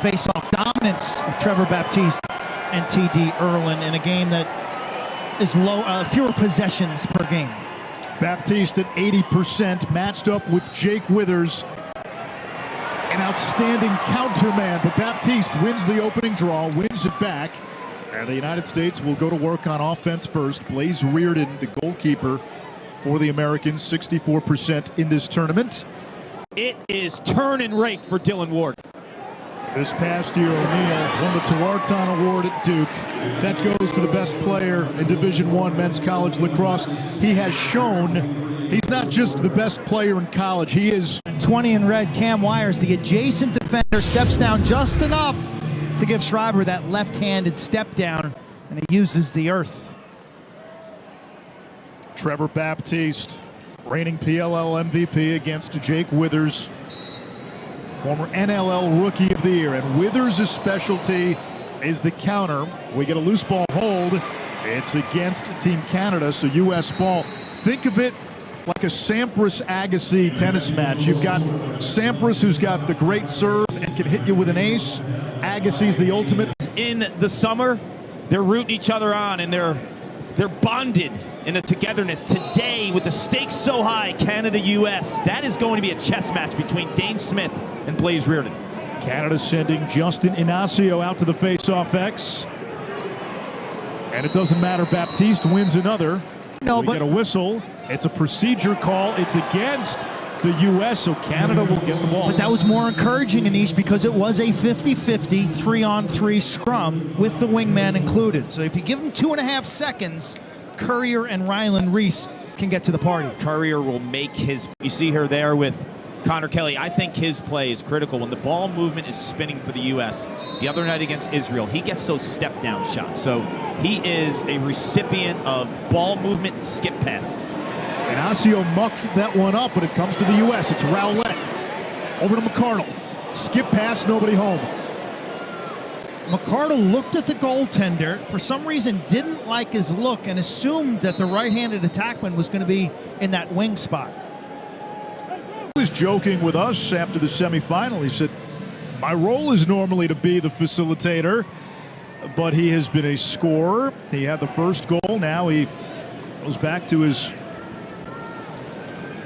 Face-off dominance with Trevor Baptiste and T.D. Ierlan in a game that is fewer possessions per game. Baptiste at 80%, matched up with Jake Withers. An outstanding counterman, but Baptiste wins the opening draw, wins it back. And the United States will go to work on offense first. Blaze Reardon, the goalkeeper for the Americans, 64% in this tournament. It is turn and rake for Dylan Ward. This past year, O'Neal won the Tuarton Award at Duke. That goes to the best player in Division I men's college lacrosse. He has shown he's not just the best player in college, he is. 20 in red, Cam Wires, the adjacent defender, steps down just enough to give Schreiber that left-handed step down, and he uses the earth. Trevor Baptiste, reigning PLL MVP against Jake Withers, former NLL Rookie of the Year. And Withers' specialty is the counter. We get a loose ball hold. It's against Team Canada, so U.S. ball. Think of it like a Sampras-Agassi tennis match. You've got Sampras, who's got the great serve and can hit you with an ace. Agassi's the ultimate. In the summer, they're rooting each other on, and they're bonded in a togetherness. Today, with the stakes so high, Canada-U.S., that is going to be a chess match between Dane Smith and Blaze Reardon. Canada sending Justin Inacio out to the face-off X. And it doesn't matter, Baptiste wins another. We get a whistle. It's a procedure call. It's against the U.S., so Canada will get the ball. But that was more encouraging, Anish, because it was a 50-50 3-on-3 scrum with the wingman included. So if you give them 2.5 seconds, Currier and Ryland Reese can get to the party. Currier will make his, you see her there with Connor Kelly. I think his play is critical when the ball movement is spinning for the U.S. The other night against Israel, he gets those step-down shots. So he is a recipient of ball movement and skip passes. Inacio mucked that one up, but it comes to the U.S. It's Rowlett. Over to McCardle. Skip pass, nobody home. McCardle looked at the goaltender, for some reason didn't like his look, and assumed that the right-handed attackman was going to be in that wing spot. He was joking with us after the semifinal. He said, my role is normally to be the facilitator, but he has been a scorer. He had the first goal. Now he goes back to his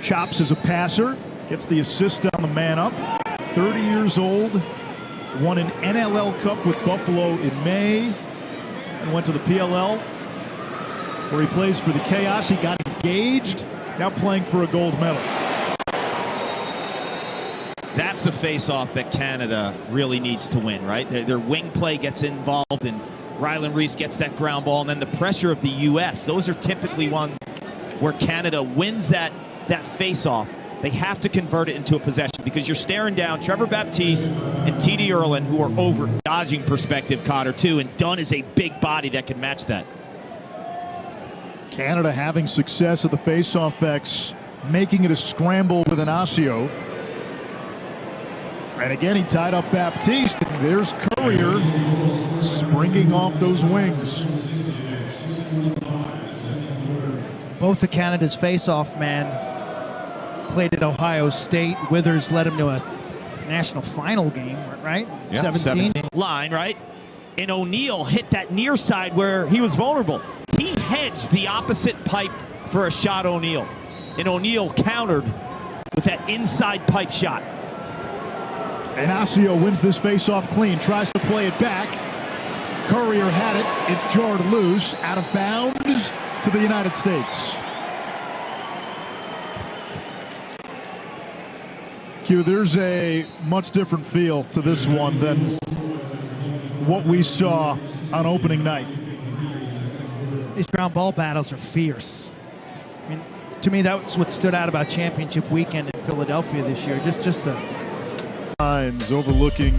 chops as a passer, gets the assist on the man up. 30 years old, won an NLL Cup with Buffalo in May, and went to the PLL, where he plays for the Chaos. He got engaged, now playing for a gold medal. That's a face-off that Canada really needs to win, right? Their wing play gets involved, and Ryland Reese gets that ground ball, and then the pressure of the U.S. Those are typically ones where Canada wins that face-off. They have to convert it into a possession, because you're staring down Trevor Baptiste and T.D. Ierlan, who are over dodging perspective, Cotter, too, and Dunn is a big body that can match that. Canada having success at the face-off X, making it a scramble with Inacio. And again, he tied up Baptiste, and there's Currier springing off those wings. Both of Canada's face-off man played at Ohio State. Withers led him to a national final game, right? Yeah, 17. Line, right? And O'Neal hit that near side where he was vulnerable. He hedged the opposite pipe for a shot, O'Neal. And O'Neal countered with that inside pipe shot. Inacio wins this face-off clean, tries to play it back. Currier had it. It's jarred loose, out of bounds to the United States. Q, there's a much different feel to this one than what we saw on opening night. These ground ball battles are fierce. I mean, to me, that's what stood out about championship weekend in Philadelphia this year. Just the lines overlooking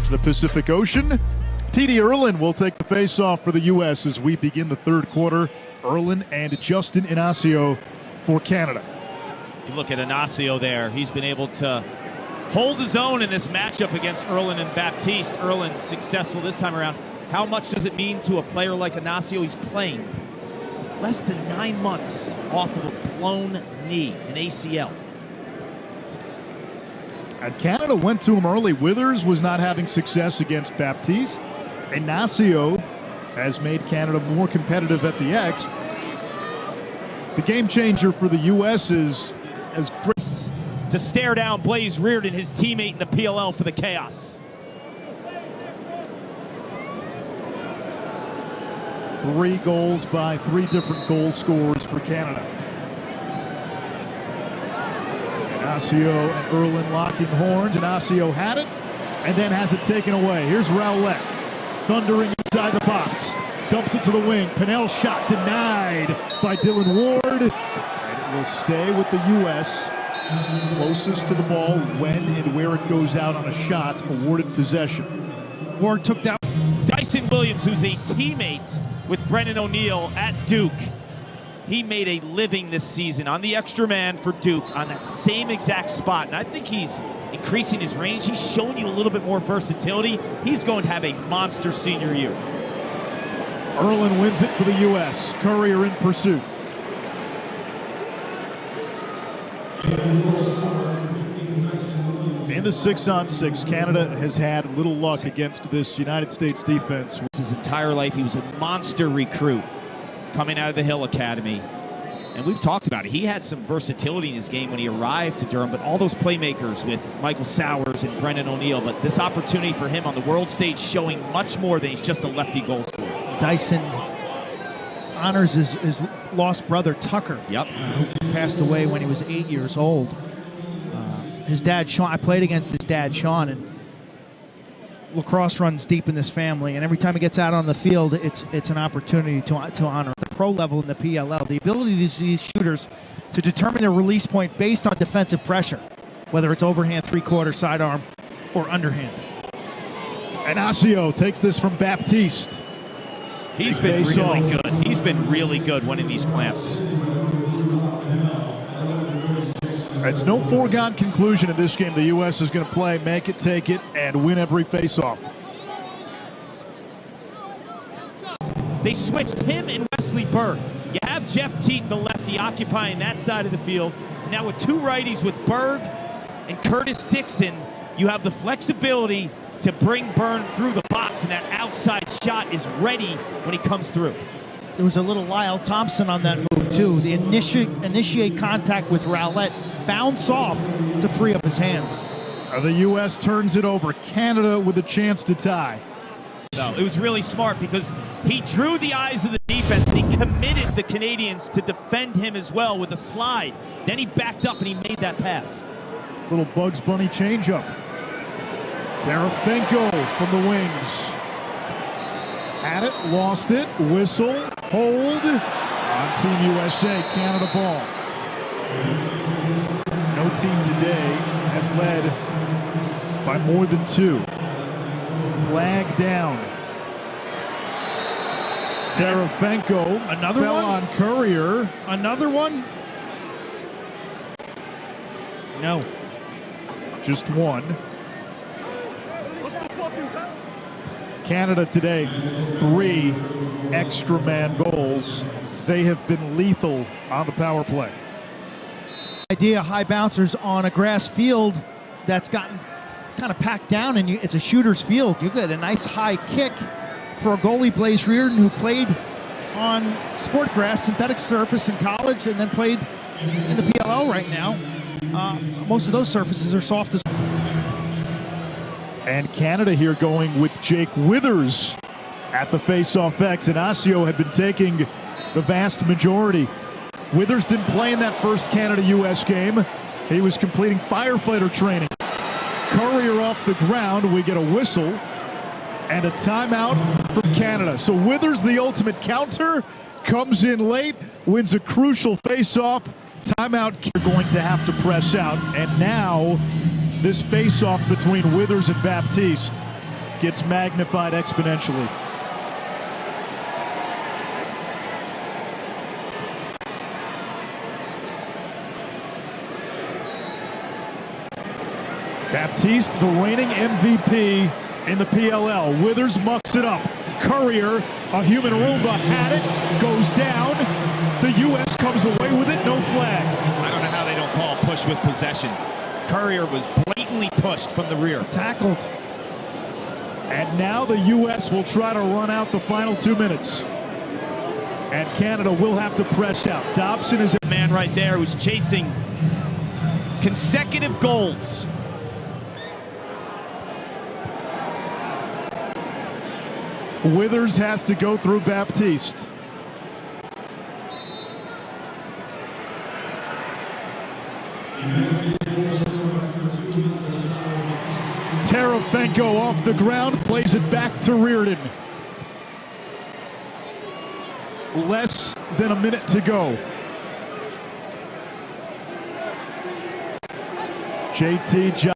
the Pacific Ocean. T.D. Ierlan will take the face-off for the U.S. as we begin the third quarter. Ierlan and Justin Inacio for Canada. You look at Inacio there. He's been able to hold his own in this matchup against Ierlan and Baptiste. Ierlan successful this time around. How much does it mean to a player like Inacio? He's playing less than 9 months off of a blown knee, an ACL. And Canada went to him early. Withers was not having success against Baptiste. Inacio has made Canada more competitive at the X. The game changer for the U.S. is as Grace to stare down Blaze Reardon, his teammate in the PLL for the Chaos. 3 goals by 3 different goal scorers for Canada. Inacio and Ierlan locking horns. Inacio had it and then has it taken away. Here's Rowlett thundering inside the box. Dumps it to the wing. Pinnell's shot denied by Dylan Ward. And it will stay with the U.S. closest to the ball when and where it goes out on a shot. Awarded possession. Ward took that. Dyson Williams, who's a teammate with Brendan O'Neill at Duke. He made a living this season on the extra man for Duke on that same exact spot. And I think he's increasing his range. He's showing you a little bit more versatility. He's going to have a monster senior year. Ierlan wins it for the U.S. Courier in pursuit. In the 6-on-6, Canada has had little luck against this United States defense. His entire life, he was a monster recruit coming out of the Hill Academy. And we've talked about it. He had some versatility in his game when he arrived to Durham, but all those playmakers with Michael Sowers and Brendan O'Neill. But this opportunity for him on the world stage showing much more than he's just a lefty goal scorer. Dyson honors his lost brother, Tucker. Yep. Who passed away when he was 8 years old. His dad, Sean, I played against his dad, Sean, and lacrosse runs deep in this family, and every time he gets out on the field, it's an opportunity to honor the pro level in the PLL. The ability of these shooters to determine their release point based on defensive pressure, whether it's overhand, three-quarter, sidearm, or underhand. Inacio takes this from Baptiste. He's been really good. He's been really good winning these clamps. It's no foregone conclusion in this game. The U.S. is going to play, make it, take it, and win every face-off. They switched him and Wesley Berg. You have Jeff Teat, the lefty, occupying that side of the field. Now with 2 righties with Berg and Curtis Dixon, you have the flexibility to bring Byrne through the box, and that outside shot is ready when he comes through. There was a little Lyle Thompson on that move, too. The initiate contact with Rowlett, bounce off to free up his hands. The U.S. turns it over. Canada with a chance to tie. No, it was really smart because he drew the eyes of the defense and he committed the Canadians to defend him as well with a slide. Then he backed up and he made that pass. Little Bugs Bunny changeup. Terefenko from the wings. Had it, lost it, whistle, hold. On Team USA, Canada ball. No team today has led by more than 2. Flag down. Terefenko, another fell one? on Courier. Another one? No. Just one. Canada today, 3 extra man goals. They have been lethal on the power play. Idea high bouncers on a grass field that's gotten kind of packed down, and it's a shooter's field. You get a nice high kick for a goalie, Blaze Reardon, who played on sport grass, synthetic surface in college, and then played in the PLL right now. Most of those surfaces are soft as well. And Canada here going with Jake Withers at the face-off X. Inacio had been taking the vast majority. Withers didn't play in that first Canada-US game. He was completing firefighter training. Courier off the ground. We get a whistle and a timeout from Canada. So Withers, the ultimate counter, comes in late, wins a crucial face-off. Timeout. You're going to have to press out. And now this face-off between Withers and Baptiste gets magnified exponentially. Baptiste, the reigning MVP in the PLL. Withers mucks it up. Courier, a human Roomba, had it, goes down. The U.S. comes away with it, no flag. I don't know how they don't call push with possession. Courier was blatantly pushed from the rear. Tackled. And now the U.S. will try to run out the final 2 minutes. And Canada will have to press out. Dobson is a man right there who's chasing consecutive golds. Withers has to go through Baptiste. Terefenko off the ground, plays it back to Reardon. Less than a minute to go. JT